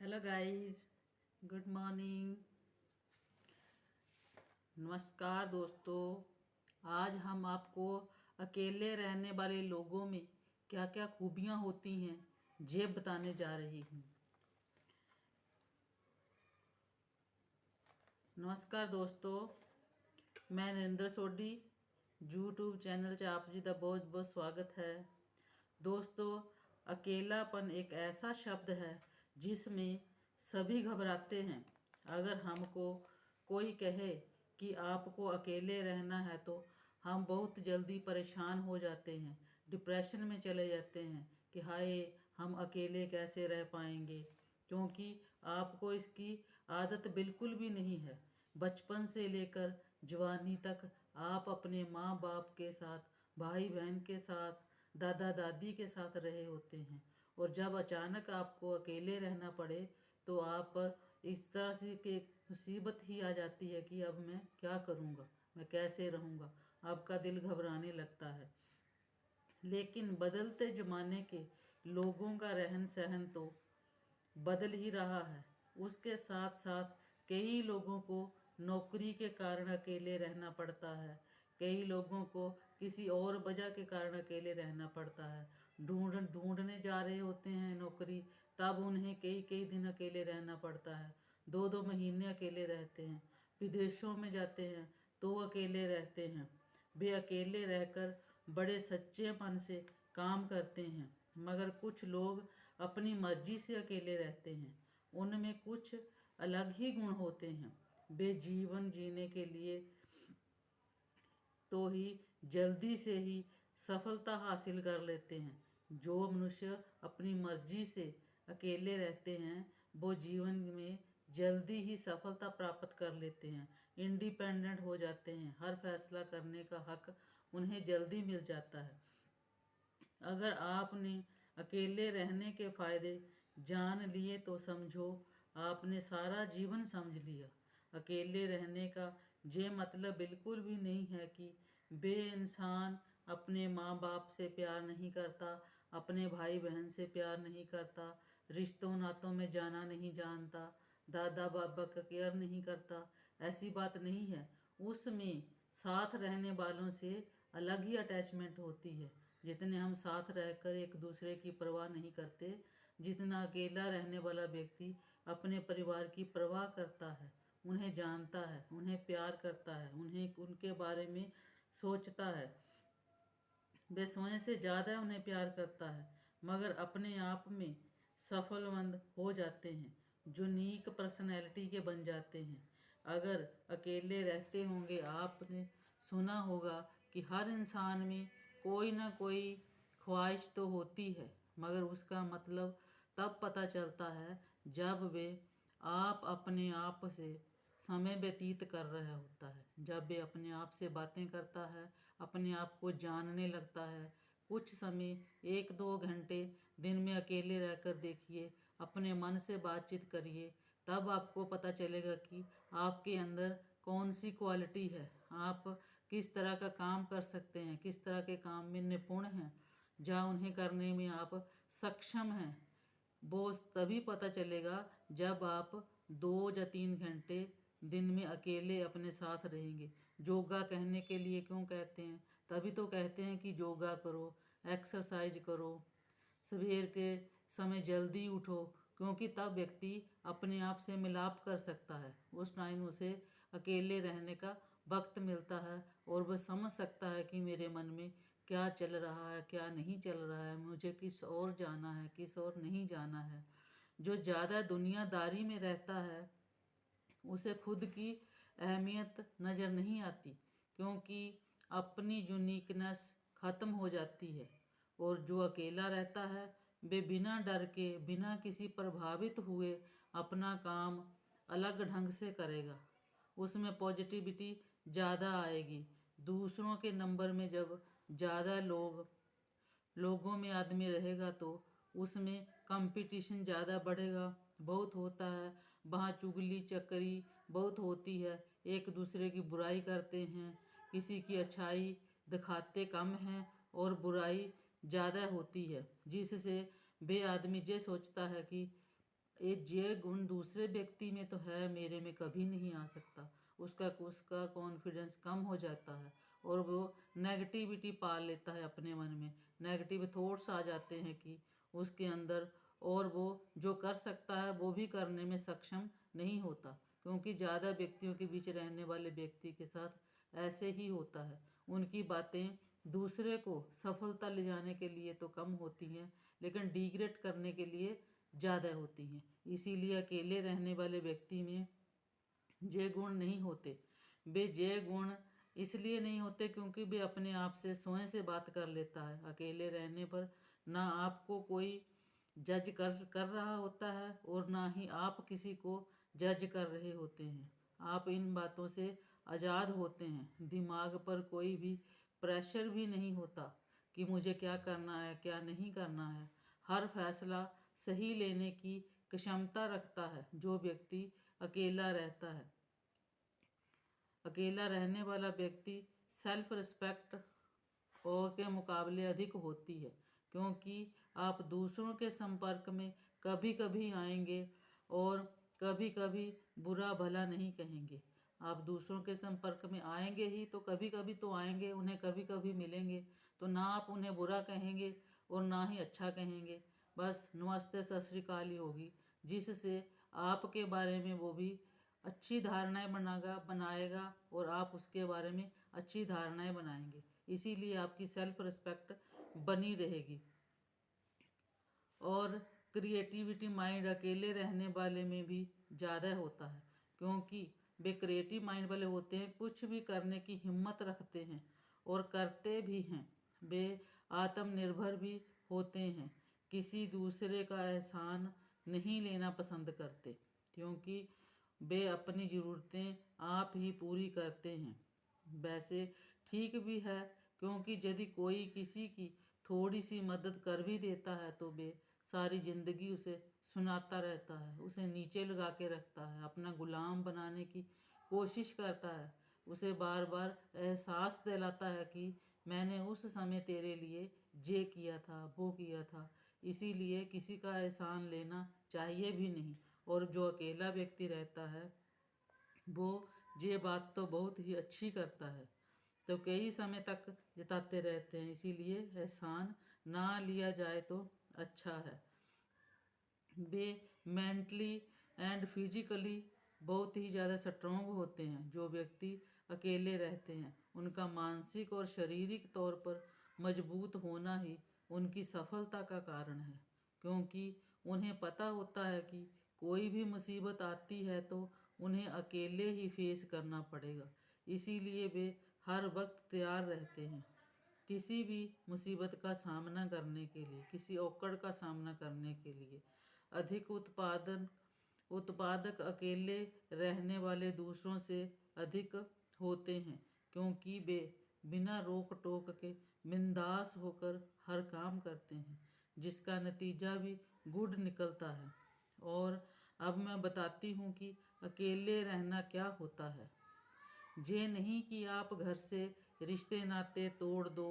Hello guys, good morning. नमस्कार दोस्तों। आज हम आपको अकेले रहने वाले लोगों में क्या क्या खूबियां होती हैं ये बताने जा रही हूँ। नमस्कार दोस्तों, मैं नरेंद्र सोडी यूट्यूब चैनल 'च आप जी का बहुत बहुत स्वागत है। दोस्तों, अकेलापन एक ऐसा शब्द है जिसमें सभी घबराते हैं। अगर हमको कोई कहे कि आपको अकेले रहना है तो हम बहुत जल्दी परेशान हो जाते हैं, डिप्रेशन में चले जाते हैं कि हाय हम अकेले कैसे रह पाएंगे, क्योंकि आपको इसकी आदत बिल्कुल भी नहीं है। बचपन से लेकर जवानी तक आप अपने माँ बाप के साथ, भाई बहन के साथ, दादा दादी के साथ रहे होते हैं, और जब अचानक आपको अकेले रहना पड़े तो आप इस तरह से कि मुसीबत ही आ जाती है कि अब मैं क्या करूँगा, मैं कैसे रहूँगा। आपका दिल घबराने लगता है। लेकिन बदलते ज़माने के लोगों का रहन सहन तो बदल ही रहा है। उसके साथ साथ कई लोगों को नौकरी के कारण अकेले रहना पड़ता है, कई लोगों को किसी और वजह के कारण अकेले रहना पड़ता है। ढूंढने जा रहे होते हैं नौकरी, तब उन्हें कई कई दिन अकेले रहना पड़ता है, 2 2 महीने अकेले रहते हैं। विदेशों में जाते हैं तो अकेले रहते हैं। वे अकेले रहकर बड़े सच्चेपन से काम करते हैं। मगर कुछ लोग अपनी मर्जी से अकेले रहते हैं, उनमें कुछ अलग ही गुण होते हैं। वे जीवन जीने के लिए तो ही जल्दी से ही सफलता हासिल कर लेते हैं। जो मनुष्य अपनी मर्जी से अकेले रहते हैं वो जीवन में जल्दी ही सफलता प्राप्त कर लेते हैं, इंडिपेंडेंट हो जाते हैं, हर फैसला करने का हक उन्हें जल्दी मिल जाता है। अगर आपने अकेले रहने के फायदे जान लिए तो समझो आपने सारा जीवन समझ लिया। अकेले रहने का ये मतलब बिल्कुल भी नहीं है कि बे इंसान अपने माँ बाप से प्यार नहीं करता, अपने भाई बहन से प्यार नहीं करता, रिश्तों नातों में जाना नहीं जानता, दादा बाबा का केयर नहीं करता। ऐसी बात नहीं है। उसमें साथ रहने वालों से अलग ही अटैचमेंट होती है। जितने हम साथ रहकर एक दूसरे की परवाह नहीं करते, जितना अकेला रहने वाला व्यक्ति अपने परिवार की परवाह करता है, उन्हें जानता है, उन्हें प्यार करता है, उन्हें उनके बारे में सोचता है, वे स्वयं से ज़्यादा उन्हें प्यार करता है, मगर अपने आप में सफलमंद हो जाते हैं, यूनिक पर्सनैलिटी के बन जाते हैं। अगर अकेले रहते होंगे, आपने सुना होगा कि हर इंसान में कोई ना कोई ख्वाहिश तो होती है, मगर उसका मतलब तब पता चलता है जब वे आप अपने आप से समय व्यतीत कर रहा होता है, जब वे अपने आप से बातें करता है, अपने आप को जानने लगता है। कुछ समय 1 2 घंटे दिन में अकेले रहकर देखिए, अपने मन से बातचीत करिए, तब आपको पता चलेगा कि आपके अंदर कौन सी क्वालिटी है, आप किस तरह का काम कर सकते हैं, किस तरह के काम में निपुण हैं, जहाँ उन्हें करने में आप सक्षम हैं। वो तभी पता चलेगा जब आप 2 या 3 घंटे दिन में अकेले अपने साथ रहेंगे। योगा कहने के लिए क्यों कहते हैं? तभी तो कहते हैं कि योगा करो, एक्सरसाइज करो, सवेर के समय जल्दी उठो, क्योंकि तब व्यक्ति अपने आप से मिलाप कर सकता है। उस टाइम उसे अकेले रहने का वक्त मिलता है और वह समझ सकता है कि मेरे मन में क्या चल रहा है, क्या नहीं चल रहा है, मुझे किस ओर जाना है, किस ओर नहीं जाना है। जो ज़्यादा दुनियादारी में रहता है उसे खुद की अहमियत नज़र नहीं आती, क्योंकि अपनी यूनिकनेस ख़त्म हो जाती है। और जो अकेला रहता है वे बिना डर के, बिना किसी प्रभावित हुए अपना काम अलग ढंग से करेगा। उसमें पॉजिटिविटी ज़्यादा आएगी। दूसरों के नंबर में जब ज़्यादा लोगों में आदमी रहेगा तो उसमें कंपटीशन ज़्यादा बढ़ेगा, बहुत होता है। वहाँ चुगली चकरी बहुत होती है, एक दूसरे की बुराई करते हैं, किसी की अच्छाई दिखाते कम हैं और बुराई ज़्यादा होती है, जिससे वे आदमी ये सोचता है कि ये गुण दूसरे व्यक्ति में तो है, मेरे में कभी नहीं आ सकता। उसका उसका कॉन्फिडेंस कम हो जाता है और वो नेगेटिविटी पाल लेता है अपने मन में। नेगेटिव थॉट्स आ जाते हैं कि उसके अंदर, और वो जो कर सकता है वो भी करने में सक्षम नहीं होता, क्योंकि ज़्यादा व्यक्तियों के बीच रहने वाले व्यक्ति के साथ ऐसे ही होता है। उनकी बातें दूसरे को सफलता ले जाने के लिए तो कम होती हैं, लेकिन डिग्रेड करने के लिए ज़्यादा होती हैं। इसीलिए अकेले रहने वाले व्यक्ति में ये गुण नहीं होते। वे ये गुण इसलिए नहीं होते क्योंकि वे अपने आप से स्वयं से बात कर लेता है। अकेले रहने पर ना आपको कोई जज कर रहा होता है और ना ही आप किसी को जज कर रहे होते हैं। आप इन बातों से आज़ाद होते हैं। दिमाग पर कोई भी प्रेशर भी नहीं होता कि मुझे क्या करना है क्या नहीं करना है। हर फैसला सही लेने की क्षमता रखता है। जो व्यक्ति अकेला रहता है, अकेला रहने वाला व्यक्ति सेल्फ रिस्पेक्ट और के मुकाबले अधिक होती है, क्योंकि आप दूसरों के संपर्क में कभी कभी आएंगे और कभी कभी बुरा भला नहीं कहेंगे। आप दूसरों के संपर्क में आएंगे ही तो कभी कभी तो आएंगे, उन्हें कभी कभी मिलेंगे, तो ना आप उन्हें बुरा कहेंगे और ना ही अच्छा कहेंगे। बस नमस्ते सत श्री अकाल ही होगी, जिससे आपके बारे में वो भी अच्छी धारणाएं बनाएगा और आप उसके बारे में अच्छी धारणाएं बनाएंगे। इसीलिए आपकी सेल्फ रिस्पेक्ट बनी रहेगी। और क्रिएटिविटी माइंड अकेले रहने वाले में भी ज़्यादा होता है, क्योंकि वे क्रिएटिव माइंड वाले होते हैं, कुछ भी करने की हिम्मत रखते हैं और करते भी हैं। वे आत्मनिर्भर भी होते हैं, किसी दूसरे का एहसान नहीं लेना पसंद करते, क्योंकि वे अपनी ज़रूरतें आप ही पूरी करते हैं। वैसे ठीक भी है, क्योंकि यदि कोई किसी की थोड़ी सी मदद कर भी देता है तो वे सारी ज़िंदगी उसे सुनाता रहता है, उसे नीचे लगा के रखता है, अपना गुलाम बनाने की कोशिश करता है, उसे बार बार एहसास दिलाता है कि मैंने उस समय तेरे लिए ये किया था वो किया था। इसीलिए किसी का एहसान लेना चाहिए भी नहीं। और जो अकेला व्यक्ति रहता है वो ये बात तो बहुत ही अच्छी करता है, तो कई समय तक जताते रहते हैं। इसीलिए एहसान ना लिया जाए तो अच्छा है। वे मेंटली एंड फिजिकली बहुत ही ज़्यादा स्ट्रोंग होते हैं। जो व्यक्ति अकेले रहते हैं उनका मानसिक और शारीरिक तौर पर मजबूत होना ही उनकी सफलता का कारण है, क्योंकि उन्हें पता होता है कि कोई भी मुसीबत आती है तो उन्हें अकेले ही फेस करना पड़ेगा। इसीलिए वे हर वक्त तैयार रहते हैं किसी भी मुसीबत का सामना करने के लिए, किसी औकड़ का सामना करने के लिए। अधिक उत्पादक अकेले रहने वाले दूसरों से अधिक होते हैं, क्योंकि वे बिना रोक टोक के बिंदास होकर हर काम करते हैं, जिसका नतीजा भी गुड निकलता है। और अब मैं बताती हूँ कि अकेले रहना क्या होता है। ये नहीं कि आप घर से रिश्ते नाते तोड़ दो,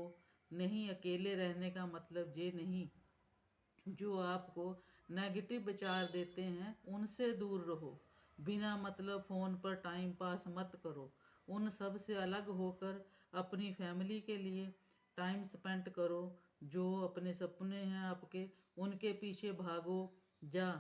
नहीं, अकेले रहने का मतलब ये नहीं। जो आपको नेगेटिव विचार देते हैं उनसे दूर रहो। बिना मतलब फ़ोन पर टाइम पास मत करो। उन सब से अलग होकर अपनी फैमिली के लिए टाइम स्पेंड करो। जो अपने सपने हैं आपके, उनके पीछे भागो या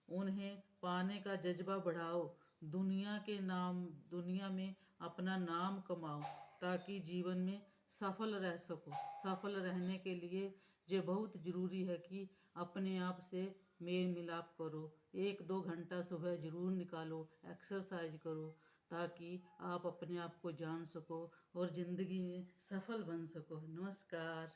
उन्हें पाने का जज्बा बढ़ाओ। दुनिया में अपना नाम कमाओ, ताकि जीवन में सफल रह सको। सफल रहने के लिए ये बहुत ज़रूरी है कि अपने आप से मेल मिलाप करो। 1-2 घंटा सुबह ज़रूर निकालो, एक्सरसाइज करो, ताकि आप अपने आप को जान सको और ज़िंदगी में सफल बन सको। नमस्कार।